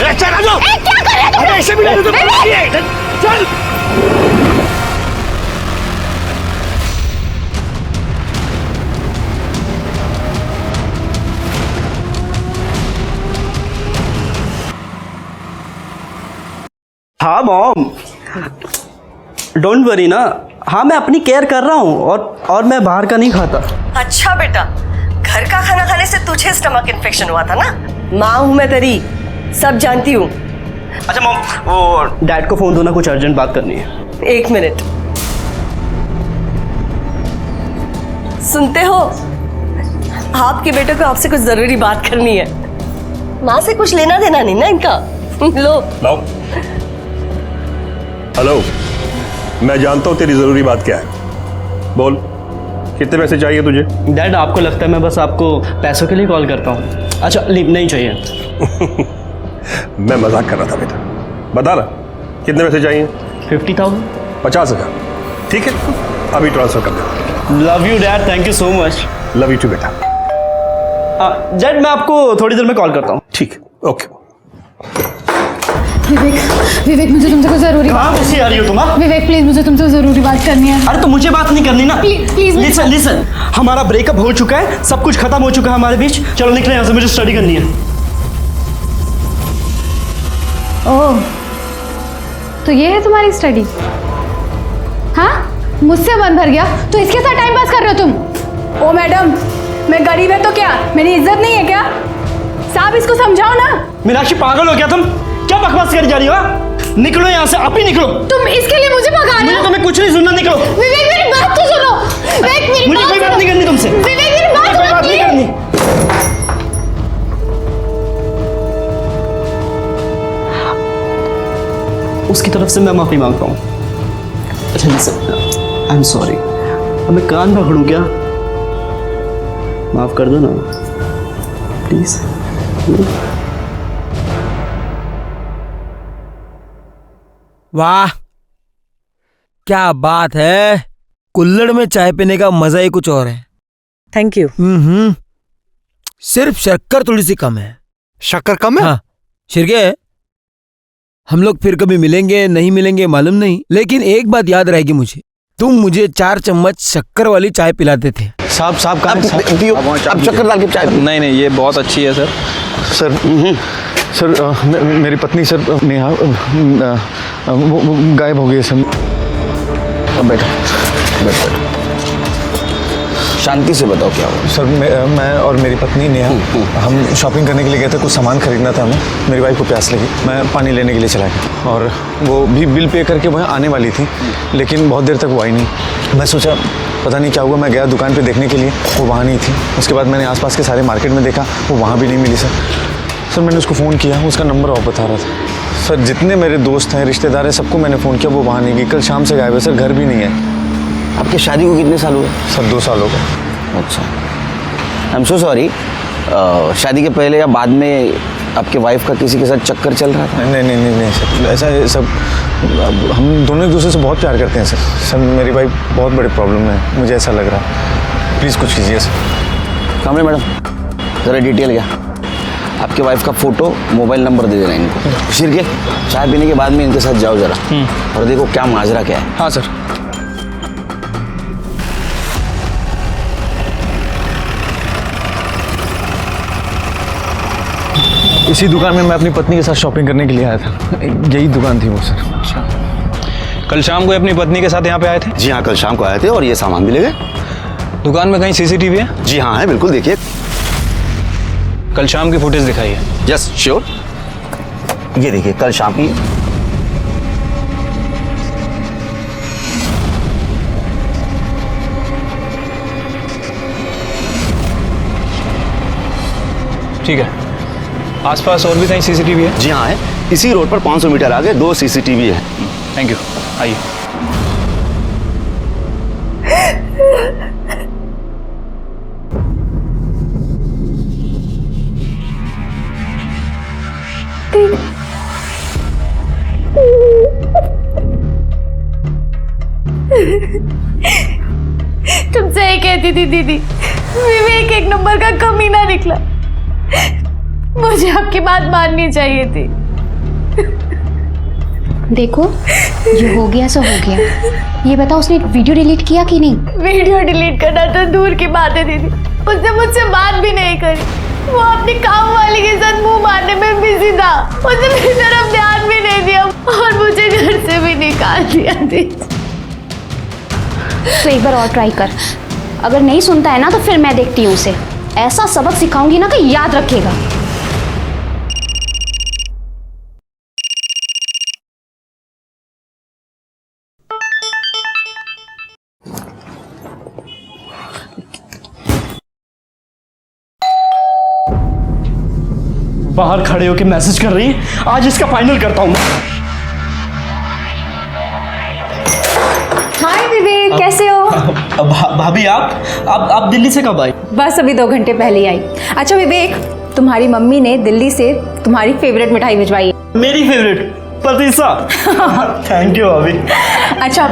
चल राजू, क्या कर रहे हो? अरे ऐसे भी नहीं तो चल। हाँ मॉम, डोंट वरी ना। हाँ मैं अपनी केयर कर रहा हूँ और मैं बाहर का नहीं खाता। अच्छा बेटा, घर का खाना खाने से तुझे स्टमक इन्फेक्शन हुआ था ना? माँ हूँ मैं तेरी, सब जानती हूँ। अच्छा मॉम, वो डैड को फोन दो ना, कुछ अर्जेंट बात करनी है। 1 मिनट। सुनते हो? आपके बेटे को आपसे कुछ जरूरी बात करनी है। माँ से कुछ लेना देना नहीं ना इनका। लो लाओ। हेलो, मैं जानता हूँ तेरी जरूरी बात क्या है। बोल, कितने पैसे चाहिए तुझे? डैड आपको लगता है मैं बस आपको पैसों के लिए कॉल करता हूँ? अच्छा नहीं चाहिए। मैं मजाक कर रहा था बेटा। बता ना, कितने पैसे चाहिए? 50,000। 50,000। ठीक है, अभी ट्रांसफर कर दे। Love you dad, thank you so much. Love you too बेटा। डैड मैं आपको थोड़ी देर में कॉल करता हूँ। ठीक है, ओके। विवेक मुझे तुमसे कुछ जरूरी कहाँ कैसी आ रही हो तुम? विवेक प्लीज मुझे तुमसे जरूरी बात करनी है। अरे तो मुझे बात नहीं करनी ना। प्लीज लिसन, हमारा ब्रेकअप हो चुका है, सब कुछ खत्म हो चुका है हमारे बीच। चलो निकले यहाँ से, मुझे स्टडी करनी है। ओह, तो ये है तुम्हारी स्टडी? हाँ, मुझसे मन भर गया तो इसके साथ टाइम पास कर रहे हो तुम? ओ मैडम, मैं गरीब है तो क्या मेरी इज्जत नहीं है क्या? साहब इसको समझाओ ना। मीनाक्षी पागल हो क्या तुम? क्या बकवास कर जा रही हो? निकलो यहाँ से, अभी निकलो। तुम इसके लिए मुझे भगा रहे मुझे हो? तुम्हें कुछ नहीं सुनना, निकलो। विवेक मेरी बात तो सुनो। विवेक मेरी मुझे कोई बात नहीं करनी तुमसे। विवेक मेरी बात कोई सुनो बात नहीं करनी। उसकी तरफ से मैं माफी मांगता हूँ। अच्छा लिसन, आई एम सॉरी। अब मैं कान पकड़ूं क्या? माफ कर दो ना प्लीज। वाह, क्या बात है। कुल्हड़ में चाय पीने का मजा ही कुछ और है। Thank you. सिर्फ शक्कर थोड़ी सी कम है। शक्कर कम है? हाँ शिरके, हम लोग फिर कभी मिलेंगे नहीं मिलेंगे मालूम नहीं, लेकिन एक बात याद रहेगी मुझे, तुम मुझे 4 चम्मच शक्कर वाली चाय पिलाते थे। साहब अब शक्कर डाल के चाय। नहीं ये बहुत अच्छी है सर। सर मेरी पत्नी सर नेहा वो गायब हो गई है सर। बैठो शांति से बताओ क्या हुआ। सर मैं और मेरी पत्नी नेहा हम शॉपिंग करने के लिए गए थे, कुछ सामान खरीदना था हमें। मेरी वाइफ को प्यास लगी, मैं पानी लेने के लिए चला गया और वो भी बिल पे करके वहाँ आने वाली थी, लेकिन बहुत देर तक वो आई नहीं। मैं सोचा पता नहीं क्या हुआ, मैं गया दुकान पे देखने के लिए, वो वहाँ नहीं थी। उसके बाद मैंने आसपास के सारे मार्केट में देखा, वो वहाँ भी नहीं मिली सर। मैंने उसको फ़ोन किया, उसका नंबर ऑफ बता रहा था। सर जितने मेरे दोस्त हैं रिश्तेदार हैं सबको मैंने फ़ोन किया, वो वहाँ नहीं गई। कल शाम से गायब है सर, घर भी नहीं है। आपकी शादी को कितने साल हुए? सर 2 साल हो गए। अच्छा, आई एम सो सॉरी। शादी के पहले या बाद में आपके वाइफ का किसी के साथ चक्कर चल रहा था? नहीं सर, ऐसा सब हम दोनों एक दूसरे से बहुत प्यार करते हैं सर। सर मेरी वाइफ बहुत बड़ी प्रॉब्लम है, मुझे ऐसा लग रहा है, प्लीज़ कुछ कीजिए सर। कामरे मैडम ज़रा डिटेल क्या? आपके वाइफ का फ़ोटो, मोबाइल नंबर दे देना इनको। शिरके, चाय पीने के बाद में इनके साथ जाओ ज़रा और देखो क्या माजरा क्या है। हाँ सर। इसी दुकान में मैं अपनी पत्नी के साथ शॉपिंग करने के लिए आया था, यही दुकान थी वो सर। अच्छा, कल शाम को अपनी पत्नी के साथ यहाँ पे आए थे? जी हाँ, कल शाम को आए थे और ये सामान भी ले गए। दुकान में कहीं सीसीटीवी है? जी हाँ है, बिल्कुल देखिए। कल शाम की फुटेज दिखाइए। यस श्योर, ये देखिए कल शाम की। ठीक है, आसपास और भी कहीं सीसीटीवी है? जी हाँ है, इसी रोड पर 500 मीटर आगे 2 सीसीटीवी है। थैंक यू, आइए। तुमसे ही कहती थी दीदी, विवेक 1 नंबर का कमीना निकला। मुझे आपकी बात माननी चाहिए थी। देखो, ये हो गया सो हो गया। ये बताओ उसने वीडियो डिलीट किया कि नहीं? वीडियो डिलीट करना तो दूर की बात है दीदी, उसने मुझसे बात भी नहीं करी। वो अपनी काम वाली के साथ मुंह मारने में बिजी था, उसने मेरी तरफ ध्यान भी नहीं दिया और मुझे घर से भी निकाल दिया दीदी। तो एक बार और ट्राई कर, अगर नहीं सुनता है ना तो फिर मैं देखती हूँ उसे। ऐसा सबक सिखाऊंगी ना कि याद रखेगा। बाहर खड़े होके मैसेज कर रही है, आज इसका फाइनल करता हूँ मैं। हाय विवेक, कैसे हो? भाभी आप दिल्ली से कब आई? बस अभी 2 घंटे पहले ही आई। अच्छा विवेक, तुम्हारी मम्मी ने दिल्ली से तुम्हारी फेवरेट मिठाई भिजवाई है। मेरी फेवरेट पतीसा। थैंक यू भाभी। अच्छा,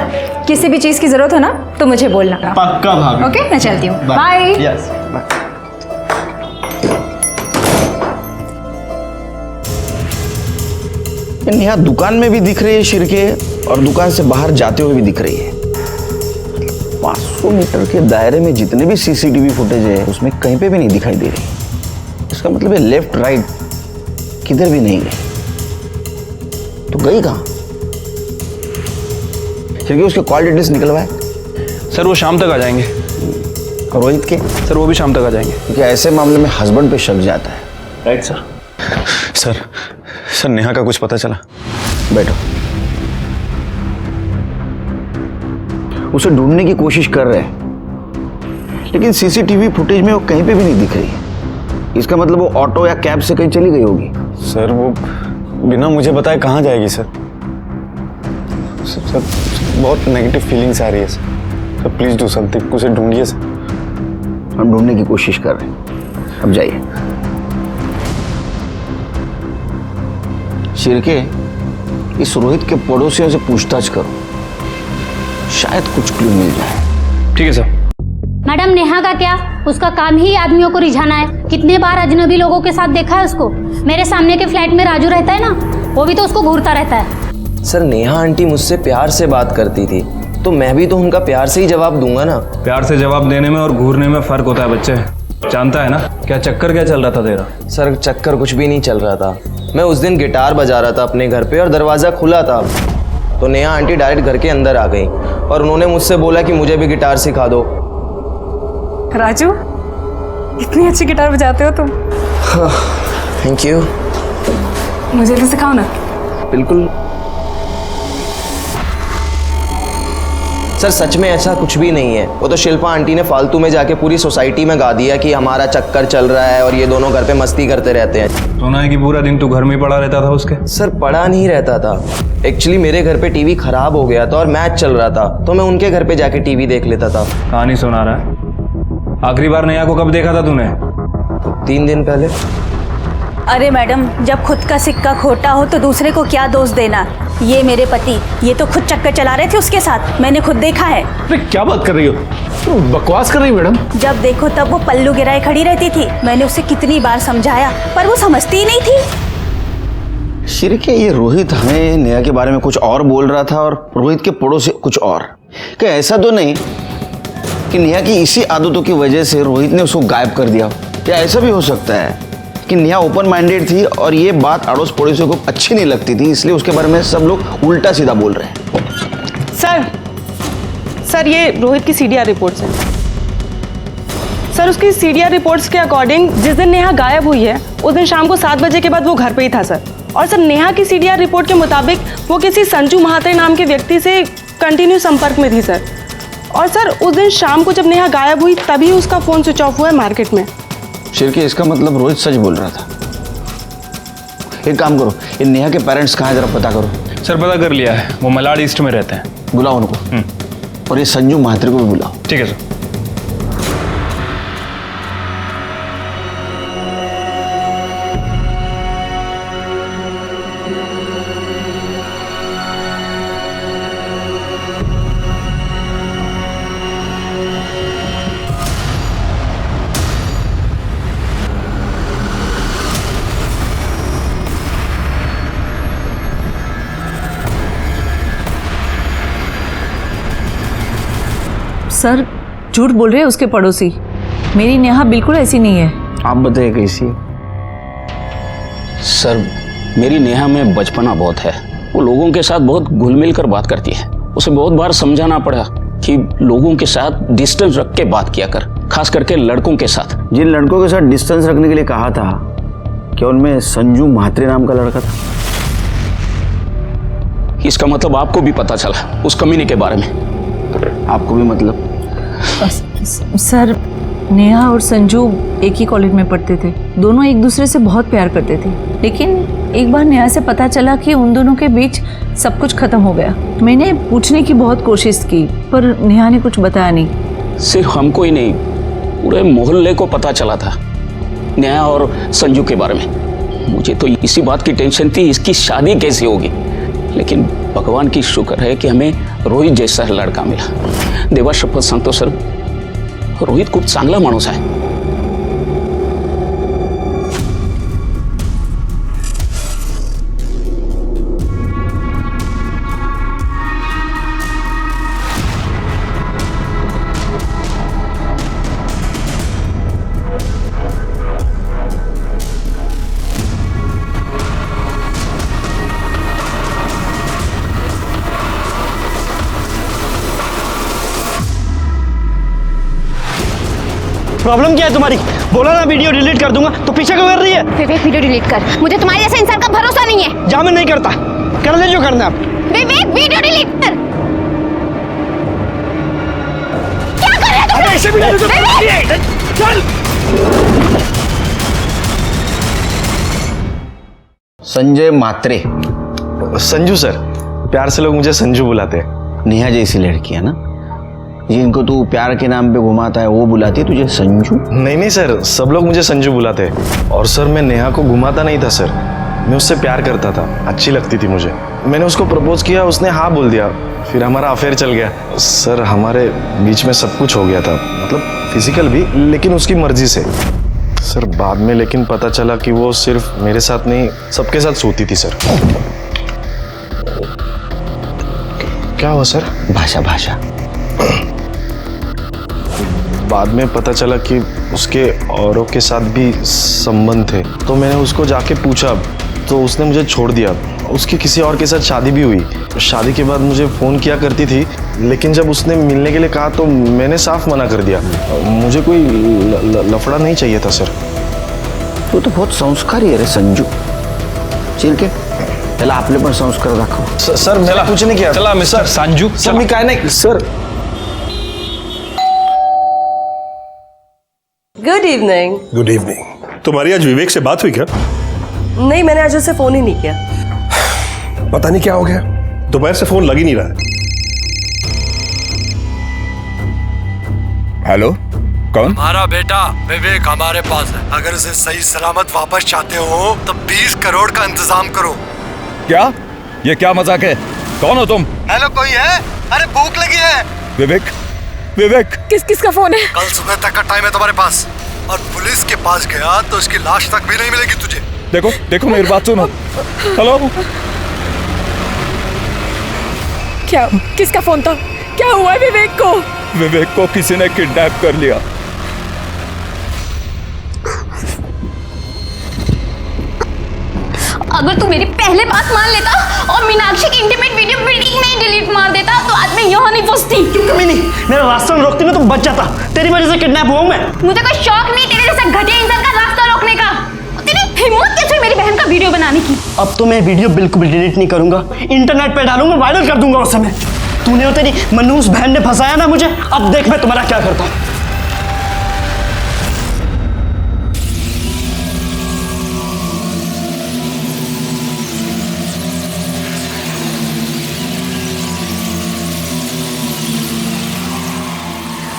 किसी भी चीज़ की जरूरत हो ना तो मुझे बोलना। पक्का भाभी। ओके, मैं चलती हूँ। बाय। Yes bye. नेहा दुकान में भी दिख रही है शिरके, और दुकान से बाहर जाते हुए भी दिख रही है। 500 मीटर के दायरे में जितने भी सीसीटीवी फुटेज है उसमें कहीं पे भी नहीं दिखाई दे रही। इसका मतलब है लेफ्ट राइट किधर भी नहीं गई। तो गई कहाँ? शिरके उसके कॉल डिटेल्स निकलवाए। सर वो शाम तक आ जाएंगे। और रोहित के? सर वो भी शाम तक आ जाएंगे। क्योंकि ऐसे मामले में हस्बैंड पे शक जाता है। Right sir. सर नेहा का कुछ पता चला? बैठो। उसे ढूंढने की कोशिश कर रहे हैं, लेकिन सीसीटीवी फुटेज में वो कहीं पे भी नहीं दिख रही है। इसका मतलब वो ऑटो या कैब से कहीं चली गई होगी। सर वो बिना मुझे बताए कहाँ जाएगी सर? सर बहुत नेगेटिव फीलिंग्स आ रही है सर। प्लीज डू समथिंग, उसे ढूंढिए सर। हम ढूंढने की कोशिश कर रहे हैं, अब जाइए। शिरके, इस रोहित के पड़ोसियों से पूछताछ करो, शायद कुछ क्लू मिल जाए। ठीक है सर। मैडम नेहा का क्या? उसका काम ही आदमियों को रिझाना है। कितने बार अजनबी लोगों के साथ देखा है उसको। मेरे सामने के फ्लैट में राजू रहता है ना, वो भी तो उसको घूरता रहता है। सर नेहा आंटी मुझसे प्यार से बात करती थी, तो मैं भी तो उनका प्यार से ही जवाब दूंगा ना। प्यार से जवाब देने में और घूरने में फर्क होता है बच्चे, जानता है ना। क्या चक्कर क्या चल रहा था तेरा? सर चक्कर कुछ भी नहीं चल रहा था। मैं उस दिन गिटार बजा रहा था अपने घर पे और दरवाज़ा खुला था, तो नेहा आंटी डायरेक्ट घर के अंदर आ गई और उन्होंने मुझसे बोला कि मुझे भी गिटार सिखा दो। राजू, इतनी अच्छी गिटार बजाते हो तुम। Thank you. मुझे भी सिखाओ ना। बिल्कुल। सर सच में ऐसा कुछ भी नहीं है। वो तो शिल्पा आंटी ने फालतू में जाके पूरी सोसाइटी में गा दिया कि हमारा चक्कर चल रहा है और ये दोनों घर पे मस्ती करते रहते हैं। सुना है कि पूरा दिन तू घर में पड़ा रहता था उसके? सर पड़ा नहीं रहता था, एक्चुअली मेरे घर पे टीवी खराब हो गया था और मैच चल रहा था, तो मैं उनके घर पे जाके टीवी देख लेता था। कहानी सुना रहा है। आखिरी बार नेहा को कब देखा था तूने? 3 दिन पहले। अरे मैडम, जब खुद का सिक्का खोटा हो तो दूसरे को क्या दोष देना। ये मेरे पति, ये तो खुद चक्कर चला रहे थे उसके साथ, मैंने खुद देखा है। अरे क्या बात कर रही हो? बकवास कर रही हो मैडम। जब देखो तब वो पल्लू गिराए खड़ी रहती थी। मैंने उसे कितनी बार समझाया पर वो समझती ही नहीं थी। शिरके, ये रोहित हमें नेहा के बारे में कुछ और बोल रहा था और रोहित के पड़ोसी कुछ और। क्या ऐसा तो नहीं कि नेहा की इसी आदतों की वजह से रोहित ने उसको गायब कर दिया? क्या ऐसा भी हो सकता है कि नेहा ओपन माइंडेड थी और ये बात अड़ोस पड़ोसियों को अच्छी नहीं लगती थी, इसलिए उसके बारे में सब लोग उल्टा सीधा बोल रहे हैं? सर ये रोहित की सीडीआर रिपोर्ट्स हैं। सर उसकी सीडीआर रिपोर्ट्स के अकॉर्डिंग जिस दिन नेहा गायब हुई है उस दिन शाम को 7 बजे के बाद वो घर पे ही था सर। और सर नेहा की सीडीआर रिपोर्ट के मुताबिक वो किसी संजू महात्रे नाम के व्यक्ति से कंटिन्यू संपर्क में थी सर। और सर उस दिन शाम को जब नेहा गायब हुई तभी उसका फ़ोन स्विच ऑफ हुआ है मार्केट में। शिरके, इसका मतलब रोहित सच बोल रहा था। एक काम करो, इन नेहा के पेरेंट्स कहाँ हैं जरा पता करो। सर पता कर लिया है, वो मलाड ईस्ट में रहते हैं। बुलाओ उनको। और ये संजू महात्रे को भी बुलाओ। ठीक है सर। सर झूठ बोल रहे हैं उसके पड़ोसी। मेरी नेहा बिल्कुल ऐसी नहीं है। आप बताइए कैसी? सर मेरी नेहा में बचपना बहुत है। वो लोगों के साथ बहुत घुल मिल कर बात करती है। उसे बहुत बार समझाना पड़ा कि लोगों के साथ डिस्टेंस रख के बात किया कर, खास करके लड़कों के साथ। जिन लड़कों के साथ डिस्टेंस रखने के लिए कहा था, क्या उनमें संजू म्हात्रे नाम का लड़का था? इसका मतलब आपको भी पता चला उस कमीने के बारे में? आपको भी मतलब? सर नेहा और संजू एक ही कॉलेज में पढ़ते थे, दोनों एक दूसरे से बहुत प्यार करते थे। लेकिन एक बार नेहा से पता चला कि उन दोनों के बीच सब कुछ खत्म हो गया। मैंने पूछने की बहुत कोशिश की पर नेहा ने कुछ बताया नहीं। सिर्फ हमको ही नहीं, पूरे मोहल्ले को पता चला था नेहा और संजू के बारे में। मुझे तो इसी बात की टेंशन थी, इसकी शादी कैसे होगी। लेकिन भगवान की शुक्र है कि हमें रोहित जैसा लड़का मिला। देवा शपथ सांगतो सर, रोहित खूप चांगला माणूस आहे। प्रॉब्लम क्या है तुम्हारी? बोला ना वीडियो डिलीट कर दूंगा, तो पीछे क्यों कर रही है? विवेक वीडियो डिलीट कर, मुझे तुम्हारे जैसे इंसान का भरोसा नहीं है। जा, मैं नहीं करता, कर ले जो करना है। विवेक वीडियो डिलीट कर। क्या कर रहे हो तुम? ऐसे वीडियो डिलीट कर। चल। संजय म्हात्रे। संजू सर, प्यार से लोग मुझे संजू बुलाते हैं। नेहा जैसी लड़की है ना, जिनको तू प्यार के नाम पे घुमाता है, वो बुलाती है तुझे संजू? नहीं नहीं सर, सब लोग मुझे संजू बुलाते हैं। और सर मैं नेहा को घुमाता नहीं था सर, मैं उससे प्यार करता था, अच्छी लगती थी मुझे। मैंने उसको प्रपोज किया, उसने हाँ बोल दिया, फिर हमारा अफेयर चल गया। सर हमारे बीच में सब कुछ हो गया था, मतलब फिजिकल भी, लेकिन उसकी मर्जी से। सर बाद में लेकिन पता चला कि वो सिर्फ मेरे साथ नहीं, सबके साथ सोती थी सर। क्या हुआ सर? भाषा भाषा। बाद में पता चला कि उसके औरों के साथ भी संबंध थे, तो मैंने उसको जाके पूछा तो उसने मुझे छोड़ दिया। उसकी किसी और के साथ शादी भी हुई। शादी के बाद मुझे फ़ोन किया करती थी, लेकिन जब उसने मिलने के लिए कहा तो मैंने साफ मना कर दिया। मुझे कोई लफड़ा नहीं चाहिए था सर। तू तो बहुत संस्कारी है रे संजू। चल के त्याला आपले पण संस्कार दाखव। सर मैंने कुछ नहीं किया। चला मिस्टर संजू, सर मी काय नाही sir. Good evening. Good evening. तुम्हारी आज विवेक से बात हुई क्या? नहीं, मैंने आज उसे फोन ही नहीं किया। पता नहीं क्या हो गया, दोपहर से फोन लग ही नहीं रहा है। हेलो, कौन? हमारा बेटा विवेक हमारे पास है। अगर उसे सही सलामत वापस चाहते हो तो 20 करोड़ का इंतजाम करो। क्या? ये क्या मजाक है? कौन हो तुम? हेलो, कोई है? अरे भूख लगी है। विवेक, विवेक। किसका फोन है? कल सुबह तक का टाइम है तुम्हारे पास, और पुलिस के पास गया तो उसकी लाश तक भी नहीं मिलेगी तुझे। देखो देखो मेरी बात सुनो। हेलो, क्या? किसका फोन था? क्या हुआ विवेक को? विवेक को किसी ने किडनैप कर लिया। अगर तू मेरी पहले बात मान लेता और मीनाक्षी की इंटीमेट वीडियो बिल्डिंग में ही डिलीट मार देता तो आज मैं यहाँ नहीं फंसती। क्यों कमी नहीं? मेरा रास्ता रोकती में तो बच जाता। तेरी वजह से किडनैप हुआ हूं मैं। मुझे कोई शौक नहीं तेरे जैसा घटिया इंसान का रास्ता रोकने का। तेरी हिम्मत कैसे मेरी बहन का वीडियो बनाने की? अब तो मैं वीडियो बिल्कुल डिलीट नहीं करूंगा, इंटरनेट पे डालूंगा, वायरल कर दूंगा उस समय। तूने और तेरी मनूस बहन ने फंसाया ना मुझे, अब देख मैं तुम्हारा क्या करता हूं।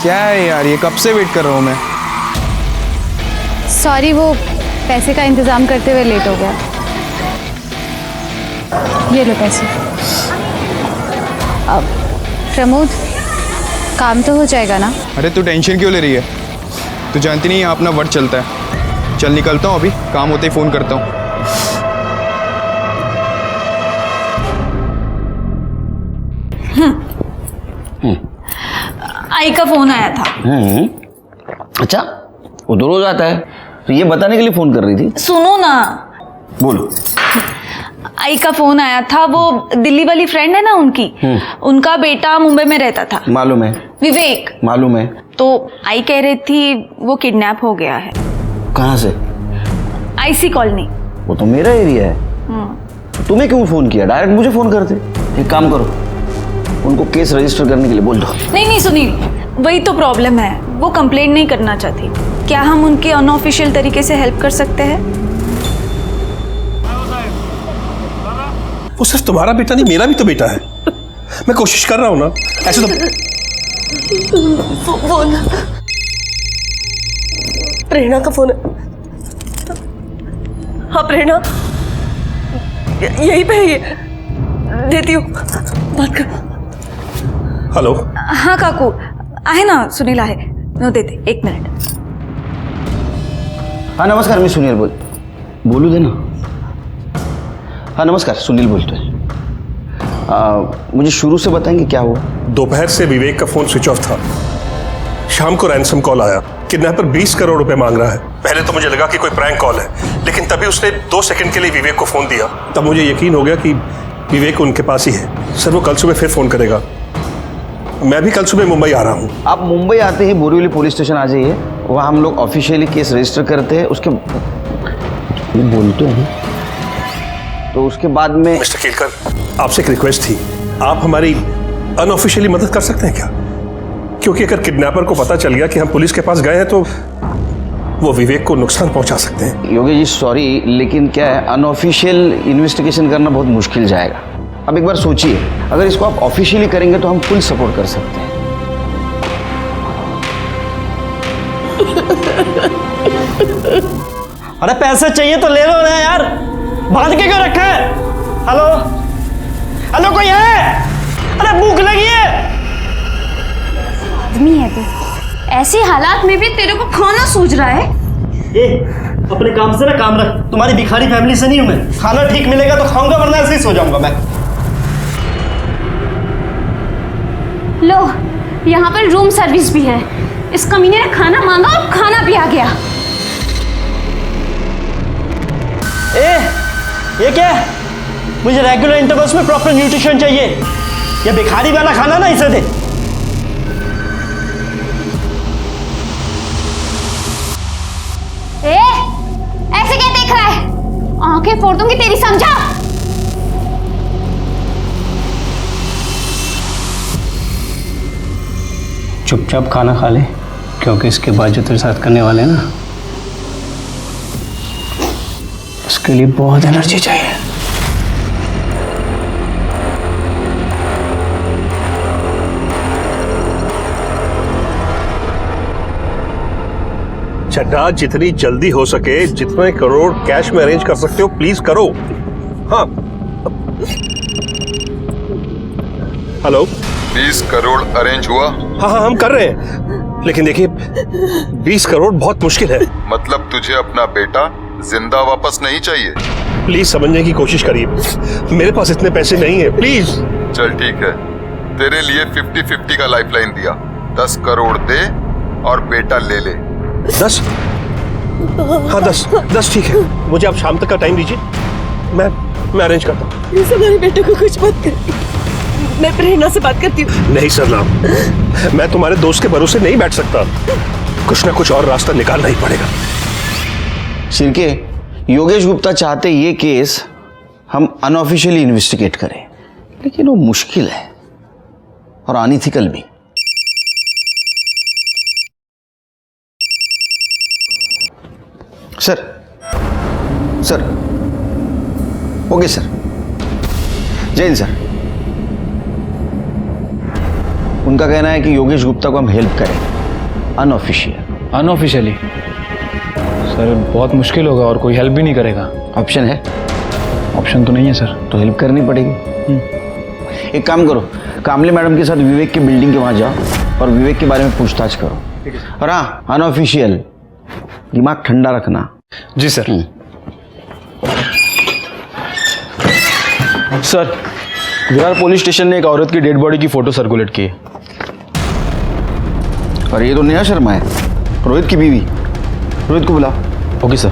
क्या है यार, ये कब से वेट कर रहा हूँ मैं। सॉरी, वो पैसे का इंतजाम करते हुए लेट हो गया। ये लो पैसे। अब प्रमोद, काम तो हो जाएगा ना? अरे तू टेंशन क्यों ले रही है? तू जानती नहीं यहाँ अपना वर्ड चलता है। चल निकलता हूँ, अभी काम होते ही फ़ोन करता हूँ। आई का फोन आया था। अच्छा, वो तो रोज आता है, तो ये बताने के लिए फोन कर रही थी? सुनो ना, बोलो। आई का फोन आया था, वो दिल्ली वाली फ्रेंड है ना उनकी, उनका बेटा मुंबई में रहता था। मालूम है। विवेक। मालूम है। तो आई कह रही थी वो किडनैप हो गया है। कहाँ से? IC colony. वो तो मेरा एरिया है। तुम्हें क्यों फोन किया? डायरेक्ट मुझे फोन करते। एक काम करो, उनको केस रजिस्टर करने के लिए बोल दो। नहीं सुनील, वही तो प्रॉब्लम है, वो कंप्लेंट नहीं करना चाहती। क्या हम उनके अनऑफिशियल तरीके से हेल्प कर सकते हैं? वो सिर्फ तुम्हारा बेटा नहीं, मेरा भी तो बेटा है। मैं कोशिश कर रहा हूं ना, ऐसे तो। फोन प्रेरणा का फोन है। हाँ प्रेरणा, यहीं पे है ये, देती हूँ, बात कर। हेलो। हाँ काकू, आहे ना, सुनील आहे, मैं देते, 1 मिनट। हाँ नमस्कार, मैं सुनील बोलू दे ना। हाँ नमस्कार, सुनील बोलते हैं। मुझे शुरू से बताएंगे क्या हुआ? दोपहर से विवेक का फोन स्विच ऑफ था। शाम को रैंसम कॉल आया, किडनैपर 20 करोड़ रुपए मांग रहा है। पहले तो मुझे लगा कि कोई प्रैंक कॉल है, लेकिन तभी उसने 2 सेकंड के लिए विवेक को फोन दिया। तब मुझे यकीन हो गया कि विवेक उनके पास ही है। सर, वो कल सुबह फिर फोन करेगा। मैं भी कल सुबह मुंबई आ रहा हूँ। आप मुंबई आते ही बोरीवली पुलिस स्टेशन आ जाइए, वहाँ हम लोग ऑफिशियली केस रजिस्टर करते हैं। उसके बोलते हैं तो उसके बाद में। मिस्टर केलकर, आपसे एक रिक्वेस्ट थी, आप हमारी अनऑफिशियली मदद कर सकते हैं क्या? क्योंकि अगर किडनैपर को पता चल गया कि हम पुलिस के पास गए हैं तो वो विवेक को नुकसान पहुंचा सकते हैं। योगेश जी सॉरी, लेकिन क्या है, अनऑफिशियल इन्वेस्टिगेशन करना बहुत मुश्किल जाएगा। अब एक बार सोचिए, अगर इसको आप ऑफिशियली करेंगे तो हम फुल सपोर्ट कर सकते हैं। अरे पैसे चाहिए तो ले लो ना यार, बांध के क्यों रखा है? हेलो हेलो, कोई है? अरे भूख लगी है। आदमी है तू, ऐसे हालात में भी तेरे को खाना सूझ रहा है? अपने काम से ना काम रख, तुम्हारी भिखारी फैमिली से नहीं हूं मैं। खाना ठीक मिलेगा तो खाऊंगा, वरना ऐसे ही सो जाऊंगा मैं। लो, यहाँ पर रूम सर्विस भी है। इस कमीने ने खाना मांगा और खाना भी आ गया। ये क्या है? मुझे रेगुलर इंटरवल्स में प्रॉपर न्यूट्रिशन चाहिए। ये भिखारी वाला खाना ना इसे दे। ऐसे क्या देख रहा है? आंखें फोड़ दूंगी तेरी, समझा? चुपचाप खाना खा ले, क्योंकि इसके बाद जो तेरे साथ करने वाले हैं ना, उसके लिए बहुत एनर्जी चाहिए। चड्ढा, जितनी जल्दी हो सके, जितने करोड़ कैश में अरेंज कर सकते हो प्लीज करो। हाँ हेलो। 20 करोड़ अरेंज हुआ? हाँ हम कर रहे हैं, लेकिन देखिए 20 करोड़ बहुत मुश्किल है। मतलब तुझे अपना बेटा जिंदा वापस नहीं चाहिए? प्लीज समझने की कोशिश करिए, मेरे पास इतने पैसे नहीं है, प्लीज। चल ठीक है, तेरे लिए 50-50 का लाइफलाइन दिया। 10 करोड़ दे और बेटा ले ले। 10? हाँ 10 ठीक है। मुझे आप शाम तक का टाइम दीजिए, मैं अरेंज करता हूँ। प्लीज हमारे बेटे को कुछ मत कर, मैं प्रेरणा से बात करती हूँ। नहीं सरला, मैं तुम्हारे दोस्त के भरोसे नहीं बैठ सकता। कुछ ना कुछ और रास्ता निकालना ही पड़ेगा। सिरके, योगेश गुप्ता चाहते ये केस हम अनऑफिशियली इन्वेस्टिगेट करें, लेकिन वो मुश्किल है और अनइथिकल भी। सर ओके सर, जय हिंद सर। उनका कहना है कि योगेश गुप्ता को हम हेल्प करें अनऑफिशियली। सर बहुत मुश्किल होगा और कोई हेल्प भी नहीं करेगा। ऑप्शन है? ऑप्शन तो नहीं है सर। तो हेल्प करनी पड़ेगी। एक काम करो, कामले मैडम के साथ विवेक की बिल्डिंग के वहां जाओ और विवेक के बारे में पूछताछ करो। और हाँ, अनऑफिशियल, दिमाग ठंडा रखना। जी sir. Sir, Virar police station ने एक औरत की डेड बॉडी की फोटो सर्कुलेट की है। और ये तो नेहा शर्मा है, रोहित की बीवी। रोहित को बुलाओ। Okay sir.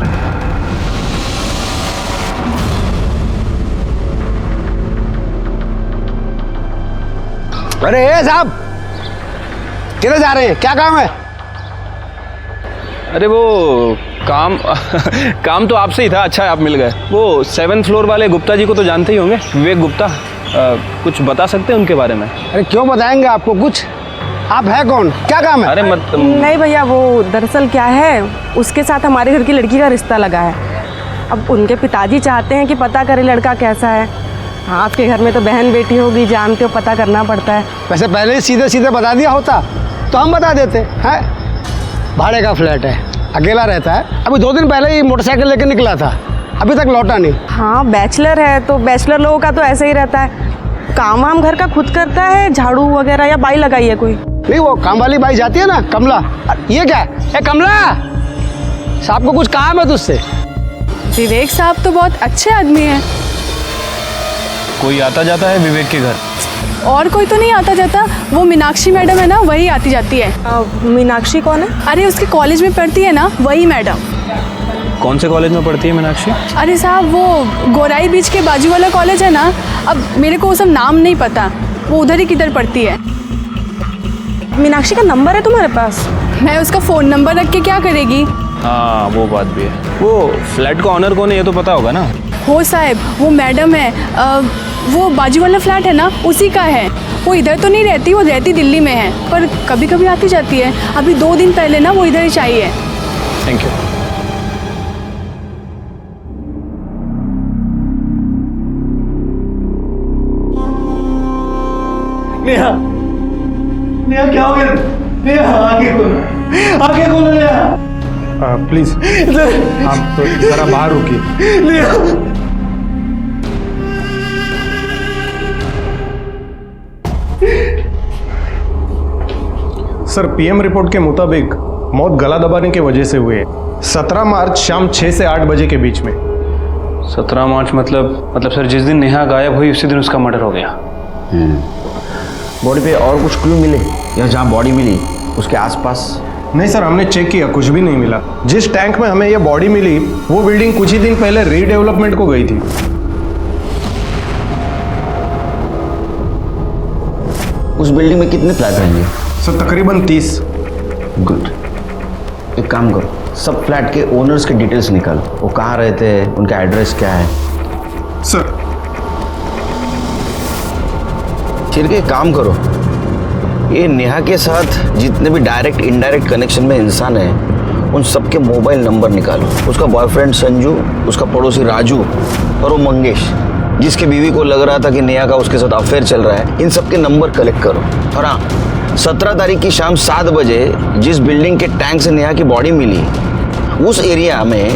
अरे साहब, किधर जा रहे हैं? क्या काम है? अरे वो काम काम तो आपसे ही था। अच्छा है आप मिल गए। वो 7th फ्लोर वाले गुप्ता जी को तो जानते ही होंगे, विवेक गुप्ता। कुछ बता सकते हैं उनके बारे में? अरे क्यों बताएंगे आपको कुछ? आप है कौन? क्या काम है? अरे मत नहीं भैया, वो दरअसल क्या है, उसके साथ हमारे घर की लड़की का रिश्ता लगा है। अब उनके पिताजी चाहते हैं कि पता करें लड़का कैसा है। हाँ, आपके घर में तो बहन बेटी होगी, जानते हो, पता करना पड़ता है। वैसे पहले ही सीधे सीधे बता दिया होता तो हम बता देते हैं। भाड़े का फ्लैट है, अकेला रहता है। अभी 2 दिन पहले ही मोटरसाइकिल लेकर निकला था, अभी तक लौटा नहीं। हाँ, बैचलर है तो बैचलर लोगों का तो ऐसे ही रहता है। काम वाम घर का खुद करता है, झाड़ू वगैरह, या बाई लगाई है कोई? नहीं, वो काम वाली बाई जाती है ना, कमला। ये क्या है? कमला साहब को कुछ काम है तुझसे? विवेक साहब तो बहुत अच्छे आदमी हैं। कोई आता जाता है विवेक के घर? और कोई तो नहीं आता जाता। वो मीनाक्षी मैडम है ना, वही आती जाती है। मीनाक्षी कौन है? अरे उसके कॉलेज में पढ़ती है ना, वही मैडम। कौन से कॉलेज में पढ़ती है मीनाक्षी? अरे साहब, वो गोराई बीच के बाजू वाला कॉलेज है ना। अब मेरे को वो सब नाम नहीं पता, वो उधर ही किधर पढ़ती है। मीनाक्षी का नंबर है तुम्हारे पास? मैं उसका फ़ोन नंबर रख के क्या करेगी? हाँ, वो बात भी है। वो फ्लैट का ऑनर कौन है ये तो पता होगा ना? हो साहब, वो मैडम है। वो बाजू वाला फ्लैट है ना, उसी का है। वो इधर तो नहीं रहती, वो रहती दिल्ली में है, पर कभी कभी आती जाती है। अभी 2 दिन पहले ना वो इधर ही चाहिए। Thank you. नेहा, नेहा क्या हो गया? नेहा आगे खोलो, आगे खोलो नेहा। प्लीज आप जरा बाहर रुकिए। नेहा, सर, पीएम रिपोर्ट के मुताबिक मौत गला दबाने की वजह से हुई है। 17 मार्च शाम 6 से 8 बजे के बीच में। 17 मार्च मतलब सर जिस दिन नेहा गायब हुई उसी दिन उसका मर्डर हो गया। बॉडी पे और कुछ क्लू मिले या जहाँ बॉडी मिली उसके आसपास? नहीं सर, हमने चेक किया, कुछ भी नहीं मिला। जिस टैंक में हमें यह बॉडी मिली वो बिल्डिंग कुछ ही दिन पहले रीडेवलपमेंट को गई थी। उस बिल्डिंग में कितने फ्लैट रहेंगे? सर तकरीबन 30। गुड, एक काम करो, सब फ्लैट के ओनर्स के डिटेल्स निकालो। वो कहाँ रहते हैं, उनका एड्रेस क्या है? सर फिर एक काम करो, ये नेहा के साथ जितने भी डायरेक्ट इनडायरेक्ट कनेक्शन में इंसान हैं उन सबके मोबाइल नंबर निकालो। उसका बॉयफ्रेंड संजू, उसका पड़ोसी राजू और वो मंगेश जिसके बीवी को लग रहा था कि नेहा का उसके साथ अफेयर चल रहा है, इन सबके नंबर कलेक्ट करो। और हाँ, 17 तारीख की शाम 7 बजे जिस बिल्डिंग के टैंक से नेहा की बॉडी मिली उस एरिया में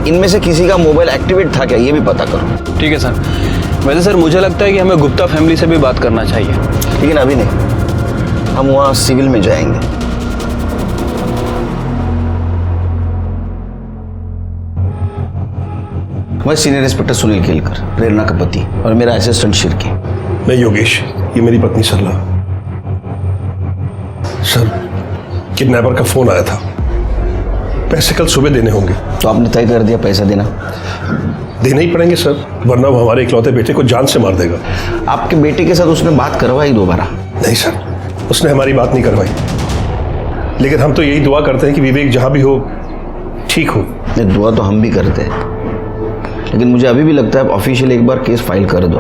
इनमें से किसी का मोबाइल एक्टिवेट था क्या, ये भी पता करो। ठीक है सर। वैसे सर मुझे लगता है कि हमें गुप्ता फैमिली से भी बात करना चाहिए। लेकिन अभी नहीं, हम वहाँ सिविल में जाएंगे। मैं सीनियर इंस्पेक्टर सुनील केलकर, प्रेरणा का पति, और मेरा असिस्टेंट शिरकी। मैं योगेश, ये मेरी पत्नी सरला। सर, किडनैपर का फोन आया था, पैसे कल सुबह देने होंगे। तो आपने तय कर दिया पैसा देना? देना ही पड़ेंगे सर, वरना वो हमारे इकलौते बेटे को जान से मार देगा। आपके बेटे के साथ उसने बात करवाई दोबारा? नहीं सर, उसने हमारी बात नहीं करवाई। लेकिन हम तो यही दुआ करते हैं कि विवेक जहां भी हो ठीक हो। नहीं, दुआ तो हम भी करते हैं, लेकिन मुझे अभी भी लगता है ऑफिशियल एक बार केस फाइल कर दो,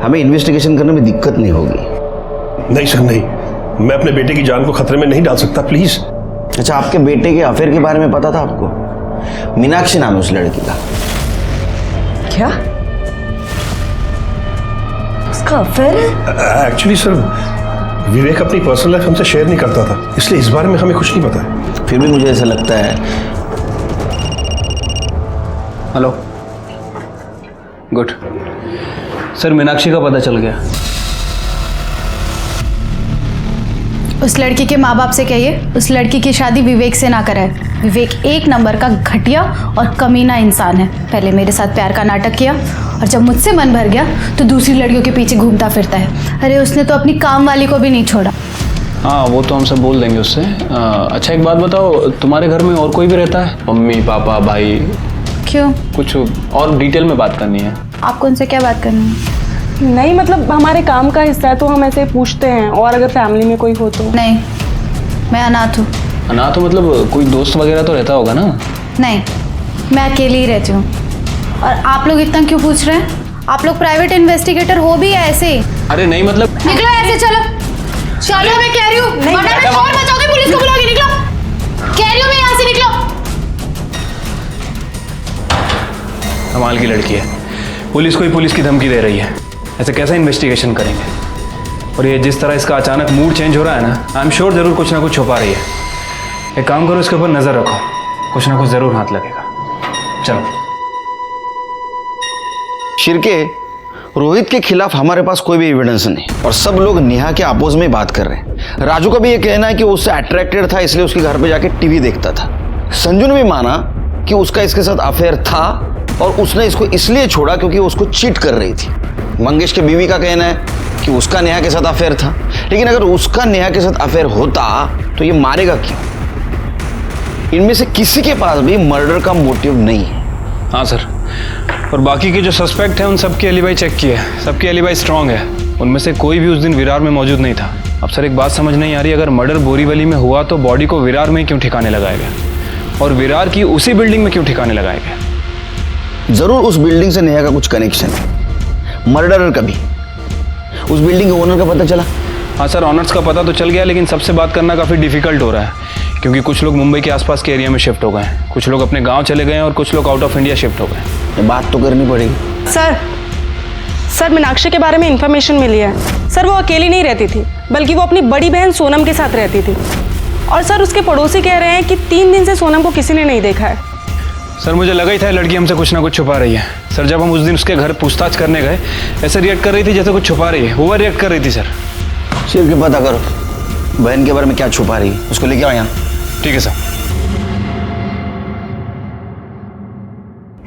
हमें इन्वेस्टिगेशन करने में दिक्कत नहीं होगी। नहीं सर नहीं, मैं अपने बेटे की जान को खतरे में नहीं डाल सकता, प्लीज। अच्छा, आपके बेटे के अफेयर के बारे में पता था आपको? मीनाक्षी नाम है उस लड़की का। क्या उसका अफेयर है? एक्चुअली सर, विवेक अपनी पर्सनल लाइफ हमसे शेयर नहीं करता था, इसलिए इस बारे में हमें कुछ नहीं पता है। फिर भी मुझे ऐसा लगता है। हेलो, गुड सर, मीनाक्षी का पता चल गया। उस लड़की के माँ बाप से कहिए उस लड़की की शादी विवेक से ना कराए। विवेक 1 नंबर का घटिया और कमीना इंसान है। पहले मेरे साथ प्यार का नाटक किया और जब मुझसे मन भर गया तो दूसरी लड़कियों के पीछे घूमता फिरता है। अरे उसने तो अपनी काम वाली को भी नहीं छोड़ा। हाँ वो तो हम सब बोल देंगे उससे। अच्छा एक बात बताओ, तुम्हारे घर में और कोई भी रहता है? मम्मी पापा भाई? क्यों? कुछ और डिटेल में बात करनी है। आपको उनसे क्या बात करनी है? नहीं मतलब हमारे काम का हिस्सा है तो हम ऐसे पूछते हैं, और अगर फैमिली में कोई हो तो। नहीं, मैं अनाथ हूँ। अनाथ हो मतलब कोई दोस्त वगैरह तो रहता होगा ना? नहीं, मैं अकेली ही रहती हूँ। और आप लोग इतना क्यों पूछ रहे हैं? आप लोग प्राइवेट इन्वेस्टिगेटर हो भी या ऐसे ही? अरे नहीं मतलब निकलो ऐसे, चलो चलो, मैं कह रही हूँ वरना मैं शोर मचाऊंगी, पुलिस को बुलाऊंगी। निकलो, कह रही हूँ मैं यहाँ से, निकलो। कमाल की लड़की है, पुलिस को ही पुलिस की धमकी दे रही है। ऐसे कैसे इन्वेस्टिगेशन करेंगे? और ये जिस तरह इसका अचानक मूड चेंज हो रहा है ना, आई एम श्योर जरूर कुछ ना कुछ छुपा रही है। एक काम करो, इसके ऊपर नजर रखो, कुछ ना कुछ जरूर हाथ लगेगा। चलो। शिरके, रोहित के खिलाफ हमारे पास कोई भी एविडेंस नहीं और सब लोग नेहा के अपोज में बात कर रहे हैं। राजू का भी ये कहना है कि वो उससे अट्रैक्टेड था, इसलिए उसके घर पे जाके टीवी देखता था। संजू ने भी माना कि उसका इसके साथ अफेयर था और उसने इसको इसलिए छोड़ा क्योंकि वो उसको चीट कर रही थी। मंगेश के बीवी का कहना है कि उसका नेहा के साथ अफेयर था, लेकिन अगर उसका नेहा के साथ अफेयर होता तो ये मारेगा क्यों? इनमें से किसी के पास भी मर्डर का मोटिव नहीं है। हाँ सर, और बाकी के जो सस्पेक्ट हैं उन सबके एलिबाई चेक किए, सबके एलिबाई स्ट्रांग है। उनमें से कोई भी उस दिन विरार में मौजूद नहीं था। अब सर एक बात समझ नहीं आ रही, अगर मर्डर बोरीवली में हुआ तो बॉडी को विरार में क्यों ठिकाने लगाया गया, और विरार की उसी बिल्डिंग में क्यों ठिकाने लगाया गया? जरूर उस बिल्डिंग से नेहा का कुछ कनेक्शन है, मर्डरर का भी। उस बिल्डिंग के ओनर का पता चला? हाँ सर, ऑनर्स का पता तो चल गया, लेकिन सबसे बात करना काफ़ी डिफिकल्ट हो रहा है क्योंकि कुछ लोग मुंबई के आसपास के एरिया में शिफ्ट हो गए हैं, कुछ लोग अपने गांव चले गए हैं और कुछ लोग आउट ऑफ इंडिया शिफ्ट हो गए। बात तो करनी पड़ेगी। सर मीनाक्षी के बारे में इंफॉर्मेशन मिली है। सर वो अकेली नहीं रहती थी, बल्कि वो अपनी बड़ी बहन सोनम के साथ रहती थी। और सर उसके पड़ोसी कह रहे हैं कि 3 दिन से सोनम को किसी ने नहीं देखा है। सर मुझे लगा ही था लड़की हमसे कुछ ना कुछ छुपा रही है। सर जब हम उस दिन उसके घर पूछताछ करने गए, ऐसे रिएक्ट कर रही थी जैसे कुछ छुपा रही है, ओवर रिएक्ट कर रही थी। सर सिर्फ के पता करो बहन के बारे में क्या छुपा रही है, उसको लेके आओ यहाँ। ठीक है सर।